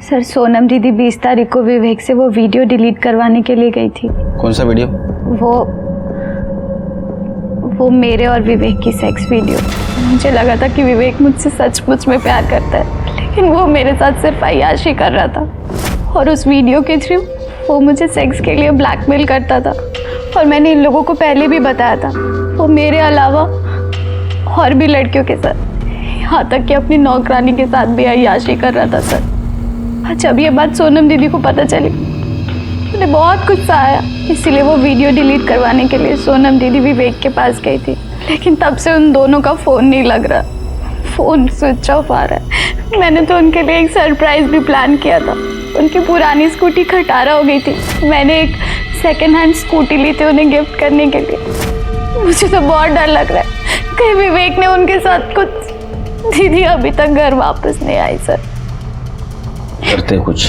सर सोनम दीदी 20 तारीख को विवेक से वो वीडियो डिलीट करवाने के लिए गई थी। कौन सा वीडियो? वो मेरे और विवेक की सेक्स वीडियो। मुझे लगा था कि विवेक मुझसे सचमुच में प्यार करता है, लेकिन वो मेरे साथ सिर्फ अय्याशी कर रहा था। और उस वीडियो के थ्रू वो मुझे सेक्स के लिए ब्लैकमेल करता था। और मैंने इन लोगों को पहले भी बताया था, वो मेरे अलावा और भी लड़कियों के साथ, यहाँ तक कि अपनी नौकरानी के साथ भी अय्याशी कर रहा था। सर जब ये बात सोनम दीदी को पता चली, उन्हें बहुत गुस्सा आया, इसीलिए वो वीडियो डिलीट करवाने के लिए सोनम दीदी विवेक के पास गई थी। लेकिन तब से उन दोनों का फ़ोन नहीं लग रहा, फ़ोन स्विच ऑफ आ रहा है। मैंने तो उनके लिए एक सरप्राइज़ भी प्लान किया था। उनकी पुरानी स्कूटी खटारा हो गई थी, मैंने एक सेकेंड हैंड स्कूटी ली थी उन्हें गिफ्ट करने के लिए। मुझे तो बहुत डर लग रहा है कहीं विवेक ने उनके साथ कुछ। दीदी अभी तक घर वापस नहीं आई। सर करते कुछ।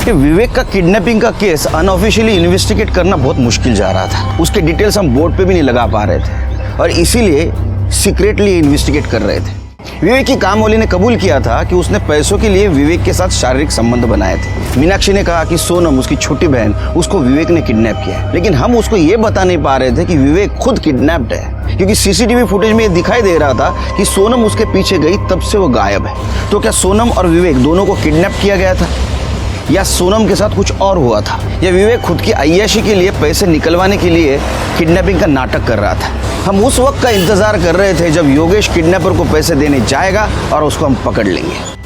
ये विवेक का किडनैपिंग का केस अनऑफिशियली इन्वेस्टिगेट करना बहुत मुश्किल जा रहा था। उसके डिटेल्स हम बोर्ड पे भी नहीं लगा पा रहे थे और इसीलिए सीक्रेटली इन्वेस्टिगेट कर रहे थे। विवेक की कामवाली ने कबूल किया था कि उसने पैसों के लिए विवेक के साथ शारीरिक संबंध बनाए थे। मीनाक्षी ने कहा कि सोनम उसकी छोटी बहन उसको विवेक ने किडनैप किया है, लेकिन हम उसको ये बता नहीं पा रहे थे कि विवेक खुद किडनैप्ड है, क्योंकि सीसीटीवी फुटेज में ये दिखाई दे रहा था कि सोनम उसके पीछे गई तब से वो गायब है। तो क्या सोनम और विवेक दोनों को किडनैप किया गया था, या सोनम के साथ कुछ और हुआ था, या विवेक खुद की अय्याशी के लिए पैसे निकलवाने के लिए किडनैपिंग का नाटक कर रहा था? हम उस वक्त का इंतजार कर रहे थे जब योगेश किडनैपर को पैसे देने जाएगा और उसको हम पकड़ लेंगे।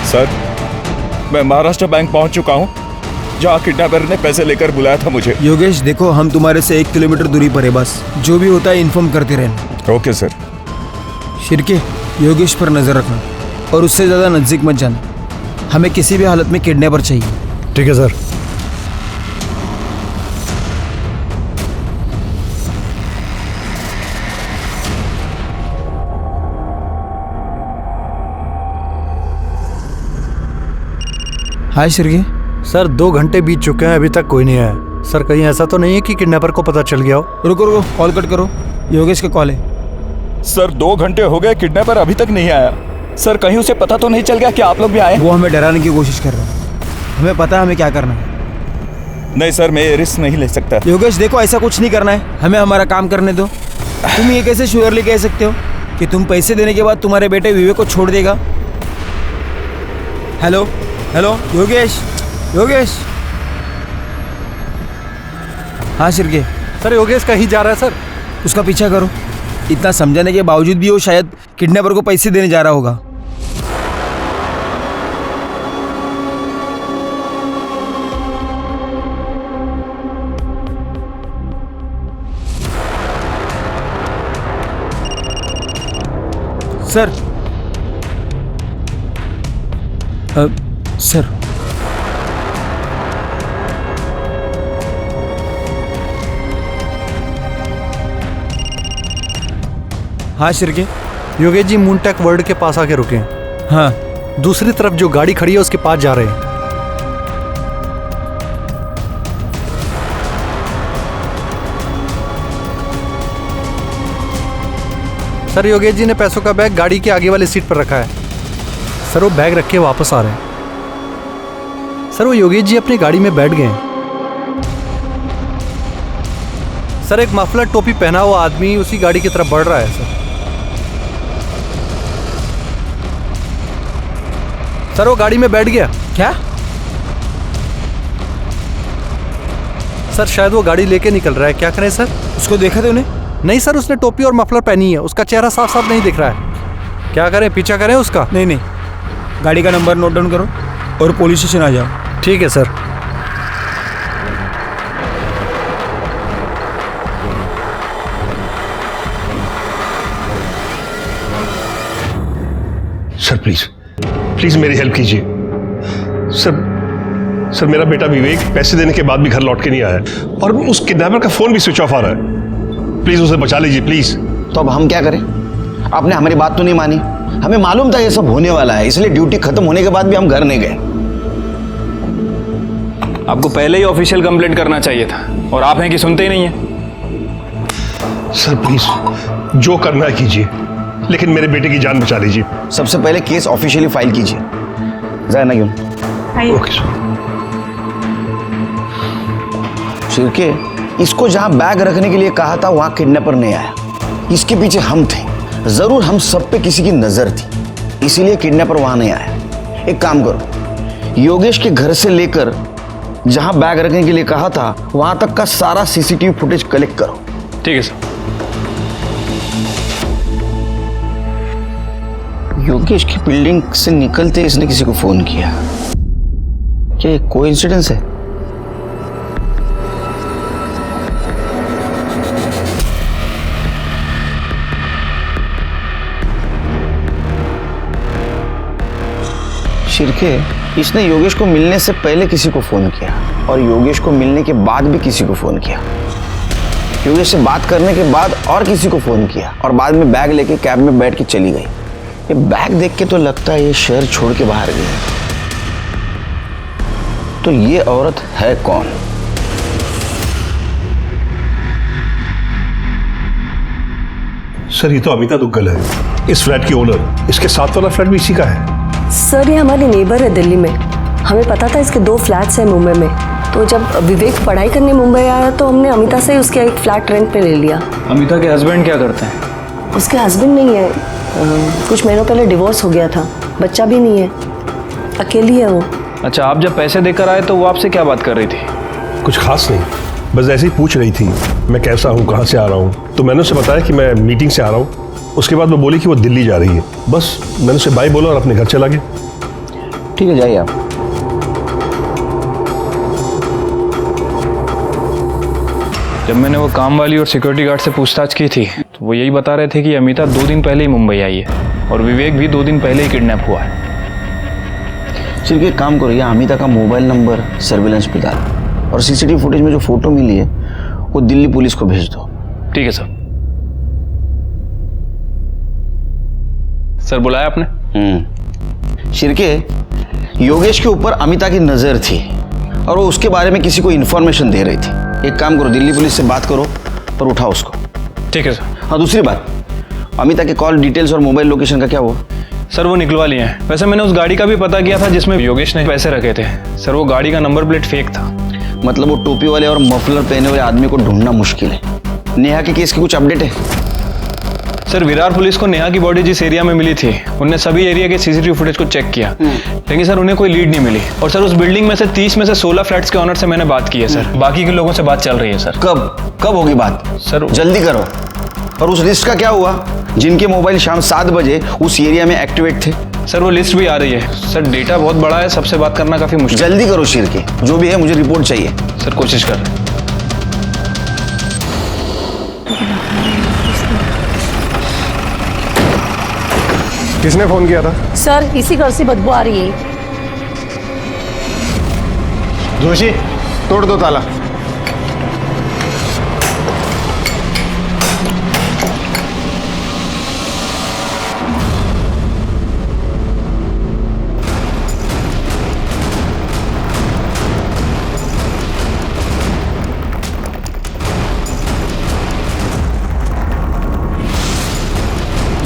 सर, मैं महाराष्ट्र बैंक पहुंच चुका हूं, जहां किडनैपर ने पैसे लेकर बुलाया था मुझे। योगेश देखो, हम तुम्हारे से 1 किलोमीटर दूरी पर है, बस जो भी होता है इन्फॉर्म करते रहना। Okay sir. शिरके, योगेश पर नजर रखना और उससे ज्यादा नजदीक मत जाना। हमें किसी भी हालत में किडनैपर चाहिए। ठीक है सर। हाय शिरके। सर 2 घंटे बीत चुके हैं, अभी तक कोई नहीं आया। सर कहीं ऐसा तो नहीं है कि किडनैपर को पता चल गया हो? रुको रुको, कॉल कट करो, योगेश का कॉल है। सर 2 घंटे हो गए, किडनैपर अभी तक नहीं आया। सर कहीं उसे पता तो नहीं चल गया कि आप लोग भी आए? वो हमें डराने की कोशिश कर रहा है, हमें पता है हमें क्या करना है। नहीं सर, मैं ये रिस्क नहीं ले सकता। योगेश देखो, ऐसा कुछ नहीं करना है, हमें हमारा काम करने दो। तुम ये कैसे श्योरली कह सकते हो कि तुम पैसे देने के बाद तुम्हारे बेटे विवेक को छोड़ देगा? Hello hello Yogesh, Yogesh. हाँ शिरके। सर योगेश कहीं जा रहा है सर। उसका पीछा करो। इतना समझाने के बावजूद भी वो शायद किडनैपर को पैसे देने जा रहा होगा। सर सर हाँ शिरके, योगेश जी मूनटेक वर्ल्ड के पास आके रुके हैं। हाँ, दूसरी तरफ जो गाड़ी खड़ी है उसके पास जा रहे हैं। सर योगेश जी ने पैसों का बैग गाड़ी के आगे वाली सीट पर रखा है। सर वो बैग रख के वापस आ रहे हैं। सर वो योगेश जी अपनी गाड़ी में बैठ गए हैं। सर एक मफलर टोपी पहना हुआ आदमी उसी गाड़ी की तरफ बढ़ रहा है। सर वो गाड़ी में बैठ गया। क्या? सर शायद वो गाड़ी लेके निकल रहा है। क्या करें सर? उसको देखा थे उन्हें? नहीं सर, उसने टोपी और मफलर पहनी है, उसका चेहरा साफ साफ नहीं दिख रहा है। क्या करें, पीछा करें उसका? नहीं नहीं, गाड़ी का नंबर नोट डाउन करो और पुलिस स्टेशन आ जाओ। ठीक है सर। सर प्लीज प्लीज मेरी हेल्प कीजिए। सर मेरा बेटा विवेक पैसे देने के बाद भी घर लौट के नहीं आया और उस किडनैपर का फोन भी स्विच ऑफ आ रहा है। प्लीज उसे बचा लीजिए प्लीज। तो अब हम क्या करें? आपने हमारी बात तो नहीं मानी। हमें मालूम था ये सब होने वाला है, इसलिए ड्यूटी खत्म होने के बाद भी हम घर नहीं गए। आपको पहले ही ऑफिशियल कंप्लेंट करना चाहिए था और आप हैं कि सुनते ही नहीं है। सर प्लीज जो करना है कीजिए, लेकिन मेरे बेटे की जान बचा लीजिए। सबसे पहले केस ऑफिशियली फाइल कीजिए। जाए ना क्यों? Okay sir. शिरके, इसको जहां बैग रखने के लिए कहा था वहां किडनैपर नहीं आया। इसके पीछे हम थे। जरूर हम सब पे किसी की नजर थी, इसीलिए किडनैपर वहां नहीं आया। एक काम करो, योगेश के घर से लेकर जहां बैग रखने के लिए कहा था वहां तक का सारा सीसीटीवी फुटेज कलेक्ट करो। ठीक है सर। योगेश की बिल्डिंग से निकलते इसने किसी को फोन किया। क्या ये कोइंसिडेंस है? शिरके, इसने योगेश को मिलने से पहले किसी को फोन किया और योगेश को मिलने के बाद भी किसी को फोन किया। योगेश से बात करने के बाद और किसी को फोन किया और बाद में बैग लेके कैब में बैठ के चली गई। ये बैग देख के तो लगता है ये शहर छोड़ के बाहर गई। तो ये औरत है कौन? सर ये तो अमिता दुग्गल है, इस फ्लैट की ओनर। इसके साथ वाला फ्लैट भी इसी का है। सर ये हमारी नेबर है दिल्ली में। हमें पता था इसके 2 फ्लैट्स हैं मुंबई में, तो जब विवेक पढ़ाई करने मुंबई आया तो हमने अमिता से उसके एक फ्लैट रेंट पे ले लिया। अमिता के हस्बैंड क्या करते हैं? उसके हस्बैंड नहीं है, कुछ महीनों पहले डिवोर्स हो गया था, बच्चा भी नहीं है, अकेली है वो। अच्छा, आप जब पैसे देकर आए तो वो आपसे क्या बात कर रही थी? कुछ खास नहीं, बस ऐसे ही पूछ रही थी मैं कैसा हूँ, कहाँ से आ रहा हूँ। तो मैंने उसे बताया कि मैं मीटिंग से आ रहा हूँ। उसके बाद वो बोली कि वो दिल्ली जा रही है। बस मैंने उसे बाय बोला और अपने घर चला गया। ठीक है, जाइए आप। जब मैंने वो काम वाली और सिक्योरिटी गार्ड से पूछताछ की थी तो वो यही बता रहे थे कि अमिता 2 दिन पहले ही मुंबई आई है और विवेक भी 2 दिन पहले ही किडनैप हुआ है। चलिए एक काम करो, या अमिता का मोबाइल नंबर सर्विलेंस पे डाल और सीसीटीवी फुटेज में जो फोटो मिली है वो दिल्ली पुलिस को भेज दो। ठीक है सर। सर बुलाया आपने? शिरके, योगेश के ऊपर अमिता की नज़र थी और वो उसके बारे में किसी को इन्फॉर्मेशन दे रही थी। एक काम करो, दिल्ली पुलिस से बात करो और उठाओ उसको। ठीक है सर। हाँ, दूसरी बात, अमिता के कॉल डिटेल्स और मोबाइल लोकेशन का क्या हुआ? सर वो निकलवा लिए हैं। वैसे मैंने उस गाड़ी का भी पता किया था जिसमें योगेश ने पैसे रखे थे। सर वो गाड़ी का नंबर प्लेट फेक था। मतलब वो टोपी वाले और मफलर पहने हुए आदमी को ढूंढना मुश्किल है। नेहा के केस की कुछ अपडेट है? सर विरार पुलिस को नेहा की बॉडी जिस एरिया में मिली थी उनने सभी एरिया के सीसीटीवी फुटेज को चेक किया, लेकिन सर उन्हें कोई लीड नहीं मिली। और सर उस बिल्डिंग में से 30 में से 16 फ्लैट्स के ऑनर से मैंने बात की है सर। बाकी के लोगों से बात चल रही है सर। कब होगी बात? सर जल्दी करो। और उस लिस्ट का क्या हुआ जिनके मोबाइल शाम 7 बजे उस एरिया में एक्टिवेट थे? सर वो लिस्ट भी आ रही है सर। डेटा बहुत बड़ा है, सबसे बात करना काफी मुश्किल। जल्दी करो शेर के, जो भी है मुझे रिपोर्ट चाहिए। सर कोशिश कर रहे हैं। किसने फोन किया था? सर इसी घर से बदबू आ रही है। जोशी, तोड़ दो ताला।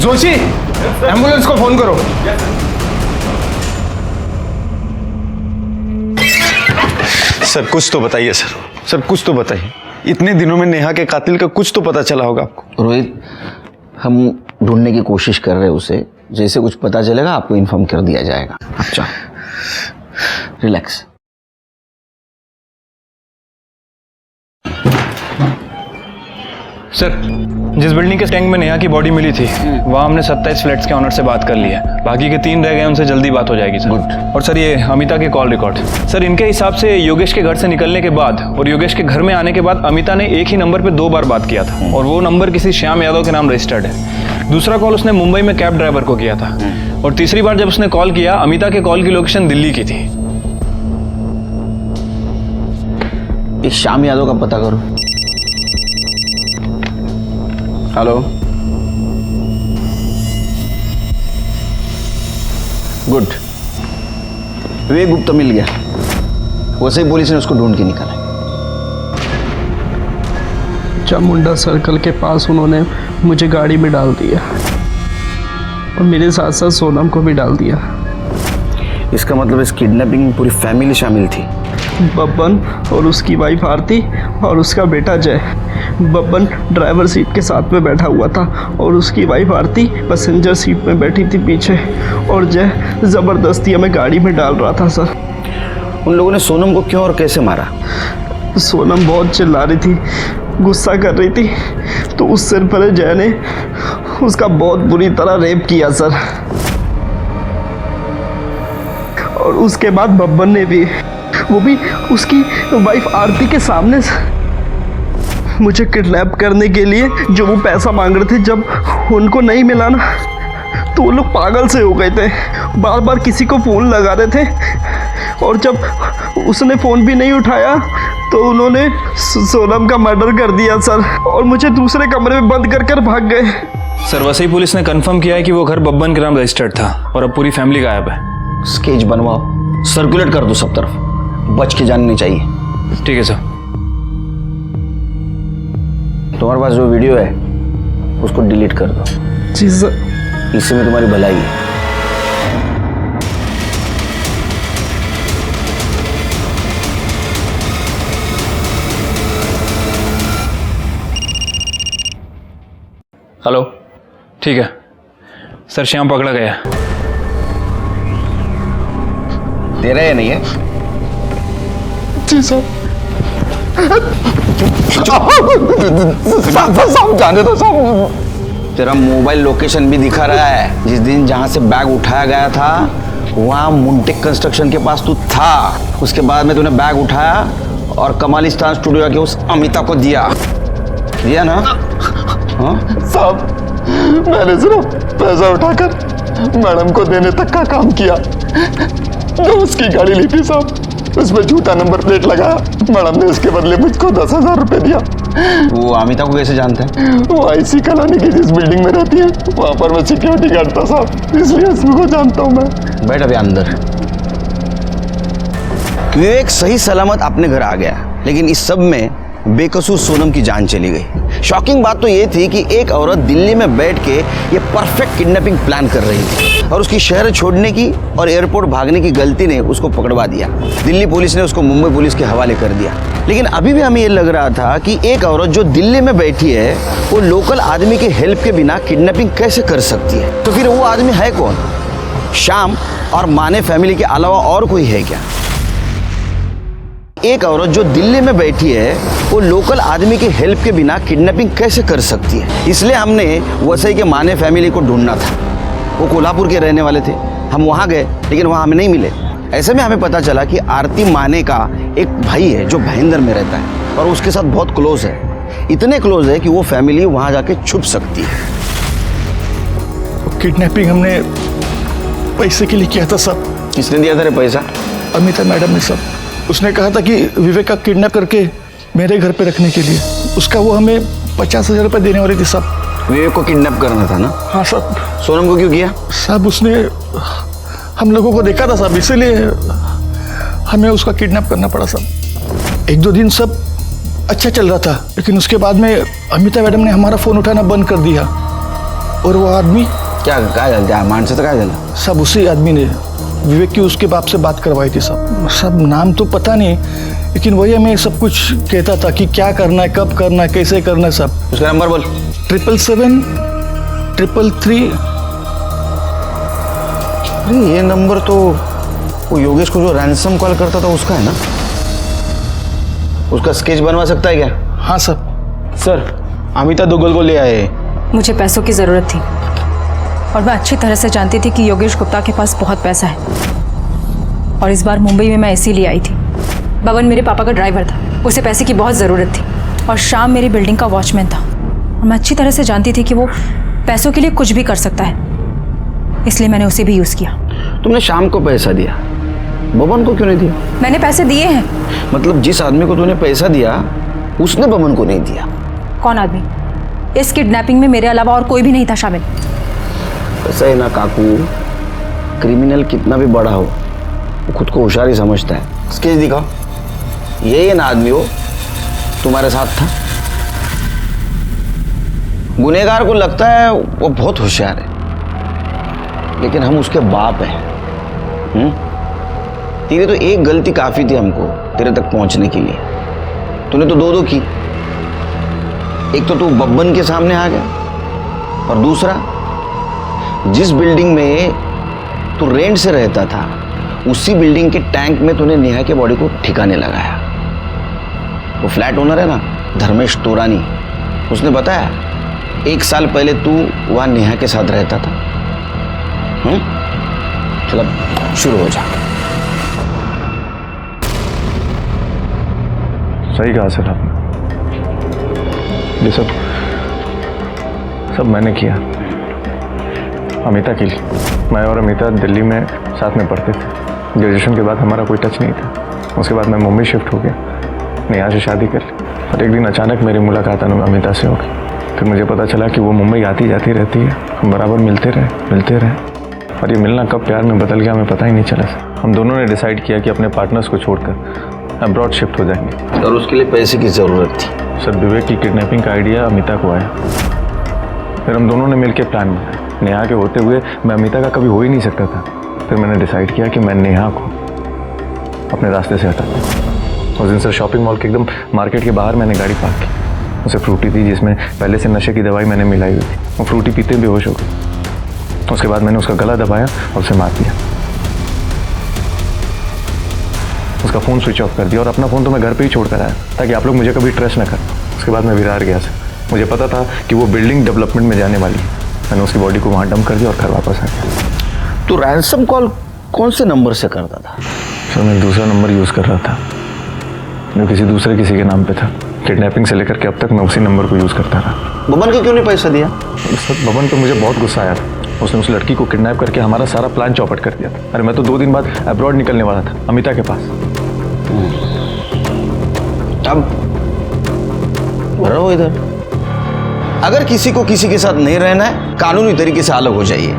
जोशी, एम्बुलेंस को फोन करो। सर कुछ तो बताइए सर कुछ तो बताइए। इतने दिनों में नेहा के कातिल का कुछ तो पता चला होगा आपको। रोहित, हम ढूंढने की कोशिश कर रहे हैं उसे। जैसे कुछ पता चलेगा आपको इन्फॉर्म कर दिया जाएगा। अच्छा, रिलैक्स। सर जिस बिल्डिंग के टैंक में नेहा की बॉडी मिली थी वहाँ हमने 27 फ्लैट्स के ऑनर से बात कर ली है। बाकी के 3 रह गए, उनसे जल्दी बात हो जाएगी सर। और सर ये अमिता के कॉल रिकॉर्ड, सर इनके हिसाब से योगेश के घर से निकलने के बाद और योगेश के घर में आने के बाद अमिता ने एक ही नंबर पे 2 बार बात किया था और वो नंबर किसी श्याम यादव के नाम रजिस्टर्ड है। दूसरा कॉल उसने मुंबई में कैब ड्राइवर को किया था और तीसरी बार जब उसने कॉल किया अमिता के कॉल की लोकेशन दिल्ली की थी। एक श्याम यादव का पता करो। Hello, good. विवेक गुप्ता मिल गया। वैसे ही पुलिस ने उसको ढूंढ के निकाला। चामुंडा सर्कल के पास उन्होंने मुझे गाड़ी में डाल दिया और मेरे साथ साथ सोनम को भी डाल दिया। इसका मतलब इस किडनैपिंग में पूरी फैमिली शामिल थी? बब्बन और उसकी वाइफ आरती और उसका बेटा जय। बब्बन ड्राइवर सीट के साथ में बैठा हुआ था और उसकी वाइफ आरती पैसेंजर सीट में बैठी थी पीछे, और जय ज़बरदस्ती हमें गाड़ी में डाल रहा था सर। उन लोगों ने सोनम को क्यों और कैसे मारा? सोनम बहुत चिल्ला रही थी, गुस्सा कर रही थी, तो उस सिर पर जय ने उसका बहुत बुरी तरह रेप किया सर। और उसके बाद बब्बन ने भी, वो भी उसकी वाइफ आरती के सामने मुझे किडनैप करने के लिए जो वो पैसा मांग रहे थे, जब उनको नहीं मिला ना तो वो लोग पागल से हो गए थे। बार बार किसी को फ़ोन लगा रहे थे और जब उसने फ़ोन भी नहीं उठाया तो उन्होंने सोनम का मर्डर कर दिया सर और मुझे दूसरे कमरे में बंद कर कर भाग गए। सर वसई पुलिस ने कंफर्म किया है कि वो घर बब्बन के नाम रजिस्टर्ड था और अब पूरी फैमिली गायब है। स्केच बनवाओ, सर्कुलेट कर दो सब तरफ, बच के जाननी चाहिए। ठीक है सर। तुम्हारे पास जो वीडियो है उसको डिलीट कर दो। जी सर। इससे में तुम्हारी भलाई है। हेलो, ठीक है सर, श्याम पकड़ा गया। तेरा या नहीं है? जी सर। जाने दो साहब। तेरा मोबाइल लोकेशन भी दिखा रहा है। जिस दिन जहां से बैग उठाया गया था वहां मुंटेक कंस्ट्रक्शन के पास तू था। उसके बाद में तूने बैग उठाया और कमालिस्तान स्टूडियो आके उस अमिता को दिया ना? हाँ साहब, मैंने सिर्फ पैसा उठाकर मैडम को देने तक का काम किया। जो उसकी गाड़ी ली थी साहब, उसमें झूठा नंबर प्लेट लगाया। मैडम ने उसके बदले मुझको 10,000 रुपए दिया। वो अमिता को कैसे जानते हैं? वो आईसी कॉलोनी की जिस बिल्डिंग में रहती है वहां पर मैं सिक्योरिटी गार्ड था साहब, इसलिए उसको जानता हूँ मैं। बैठ अभी अंदर। विवेक सही सलामत अपने घर आ गया, लेकिन इस सब में बेकसूर सोनम की जान चली गई। शॉकिंग बात तो ये थी कि एक औरत दिल्ली में बैठ के ये परफेक्ट किडनैपिंग प्लान कर रही थी और उसकी शहर छोड़ने की और एयरपोर्ट भागने की गलती ने उसको पकड़वा दिया। दिल्ली पुलिस ने उसको मुंबई पुलिस के हवाले कर दिया। लेकिन अभी भी हमें ये लग रहा था कि एक औरत जो दिल्ली में बैठी है वो लोकल आदमी के हेल्प के बिना किडनैपिंग कैसे कर सकती है? तो फिर वो आदमी है कौन? श्याम और माने फैमिली के अलावा और कोई है क्या? एक औरत जो दिल्ली में बैठी है वो लोकल आदमी की हेल्प के बिना किडनैपिंग कैसे कर सकती है? इसलिए हमने वसई के माने फैमिली को ढूंढना था। वो कोल्हापुर के रहने वाले थे। हम वहाँ गए लेकिन वहाँ हमें नहीं मिले। ऐसे में हमें पता चला कि आरती माने का एक भाई है जो भाईंदर में रहता है और उसके साथ बहुत क्लोज है। इतने क्लोज है कि वो फैमिली वहाँ जाके छुप सकती है। किडनैपिंग हमने पैसे के लिए किया था सब। किसने दिया था रे पैसा? अमिता मैडम ने सब। उसने कहा था कि विवेक का किडनैप करके मेरे घर पे रखने के लिए। उसका वो हमें 50,000 रुपये देने वाली थी सब। विवेक को किडनैप करना था ना? हाँ सब। सोनम को क्यों किया? सब उसने हम लोगों को देखा था सब, इसीलिए हमें उसका किडनैप करना पड़ा सब। 1-2 दिन सब अच्छा चल रहा था, लेकिन उसके बाद में अमिता मैडम ने हमारा फ़ोन उठाना बंद कर दिया। और वो आदमी क्या मानसे तो क्या झालं? सब उसी आदमी ने विवेक की उसके बाप से बात करवाई थी सब नाम तो पता नहीं, लेकिन वही हमें सब कुछ कहता था कि क्या करना है, कब करना है, कैसे करना है सब। उसका नंबर बोल। 777-333। अरे ये नंबर तो वो योगेश को जो रैंसम कॉल करता था उसका है ना? उसका स्केच बनवा सकता है क्या? हाँ सर। सर अमिता दुग्गल को ले आए। मुझे पैसों की ज़रूरत थी और मैं अच्छी तरह से जानती थी कि योगेश गुप्ता के पास बहुत पैसा है और इस बार मुंबई में मैं इसीलिए आई थी। बबन मेरे पापा का ड्राइवर था, उसे पैसे की बहुत ज़रूरत थी और श्याम मेरी बिल्डिंग का वॉचमैन था और मैं अच्छी तरह से जानती थी कि वो पैसों के लिए कुछ भी कर सकता है, इसलिए मैंने उसे भी यूज़ किया। तुमने श्याम को पैसा दिया, बबन को क्यों नहीं दिया? मैंने पैसे दिए हैं। मतलब जिस आदमी को तूने पैसा दिया उसने बबन को नहीं दिया? कौन आदमी? इस किडनैपिंग में मेरे अलावा और कोई भी नहीं था शामिल। ऐसा है ना काकू, क्रिमिनल कितना भी बड़ा हो वो खुद को होशियार ही समझता है। स्केच दिखाओ। ये ना आदमी हो तुम्हारे साथ था? गुनहगार को लगता है वो बहुत होशियार है, लेकिन हम उसके बाप हैं। तेरी तो एक गलती काफी थी हमको तेरे तक पहुंचने के लिए। तूने तो दो की। एक तो तू बब्बन के सामने आ गया और दूसरा जिस बिल्डिंग में तू रेंट से रहता था उसी बिल्डिंग के टैंक में तूने नेहा के बॉडी को ठिकाने लगाया। वो फ्लैट ओनर है ना धर्मेश तोरानी, उसने बताया 1 साल पहले तू वहां नेहा के साथ रहता था। चल अब शुरू हो जा। सही कहा सर आपने। ये सब मैंने किया अमिता के लिए। मैं और अमिता दिल्ली में साथ में पढ़ते थे। ग्रेजुएशन के बाद हमारा कोई टच नहीं था। उसके बाद मैं मुंबई शिफ्ट हो गया, नेहा से शादी कर ली और एक दिन अचानक मेरी मुलाकात अमिता से हो गई। फिर मुझे पता चला कि वो मुंबई आती जाती रहती है। हम बराबर मिलते रहे और ये मिलना कब प्यार में बदल गया हमें पता ही नहीं चला सर। हम दोनों ने डिसाइड किया कि अपने पार्टनर्स को छोड़कर अब्रॉड शिफ्ट हो जाएंगे। और उसके लिए पैसे की ज़रूरत थी। सर विवेक की किडनैपिंग का आइडिया अमिता को आया, फिर हम दोनों ने मिलकर प्लान बनाया। नेहा के होते हुए मैं अमिता का कभी हो ही नहीं सकता था। फिर मैंने डिसाइड किया कि मैं नेहा को अपने रास्ते से हटा दूँ। उस दिन सर शॉपिंग मॉल के एकदम मार्केट के बाहर मैंने गाड़ी पार्क की। उसे फ्रूटी थी जिसमें पहले से नशे की दवाई मैंने मिलाई हुई थी। वो फ्रूटी पीते बेहोश हो गई। उसके बाद मैंने उसका गला दबाया और उसे मार दिया। उसका फ़ोन स्विच ऑफ कर दिया और अपना फ़ोन तो मैं घर पे ही छोड़ कर आया ताकि आप लोग मुझे कभी ट्रस्ट न करें। उसके बाद मैं विरार गया सर। मुझे पता था कि वो बिल्डिंग डेवलपमेंट में जाने वाली है। मैंने उसकी बॉडी को वहाँ डंप कर दिया और घर वापस आ गया। तो रैंसम कॉल कौन से नंबर से करता था? सर मैं दूसरा नंबर यूज़ कर रहा था जो किसी के नाम पे था। किडनैपिंग से लेकर के अब तक मैं उसी नंबर को यूज़ करता रहा। बबन को क्यों नहीं पैसा दिया? सर बबन पे मुझे बहुत गुस्सा आया था। उसने उस लड़की को किडनैप करके हमारा सारा प्लान चौपट कर दिया था। अरे मैं तो 2 दिन बाद अब्रॉड निकलने वाला था अमिता के पास। अब रहो इधर। अगर किसी को किसी के साथ नहीं रहना है कानूनी तरीके से अलग हो जाइए।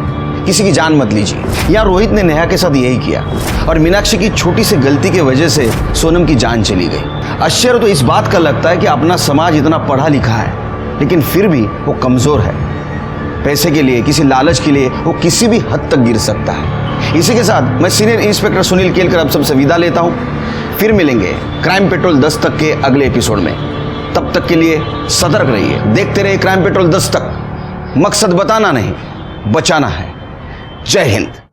किसी की जान मत लीजिए। यहाँ रोहित ने नेहा के साथ यही किया और मीनाक्षी की छोटी सी गलती की वजह से सोनम की जान चली गई। आश्चर्य तो इस बात का लगता है कि अपना समाज इतना पढ़ा लिखा है लेकिन फिर भी वो कमजोर है। पैसे के लिए, किसी लालच के लिए वो किसी भी हद तक गिर सकता है। इसी के साथ मैं सीनियर इंस्पेक्टर सुनील केलकर अब सबसे विदा लेता हूँ। फिर मिलेंगे क्राइम पेट्रोल 10 तक के अगले एपिसोड में। तब तक के लिए सतर्क रहिए, देखते रहिए क्राइम पेट्रोल 10 तक। मकसद बताना नहीं, बचाना है। जय हिंद।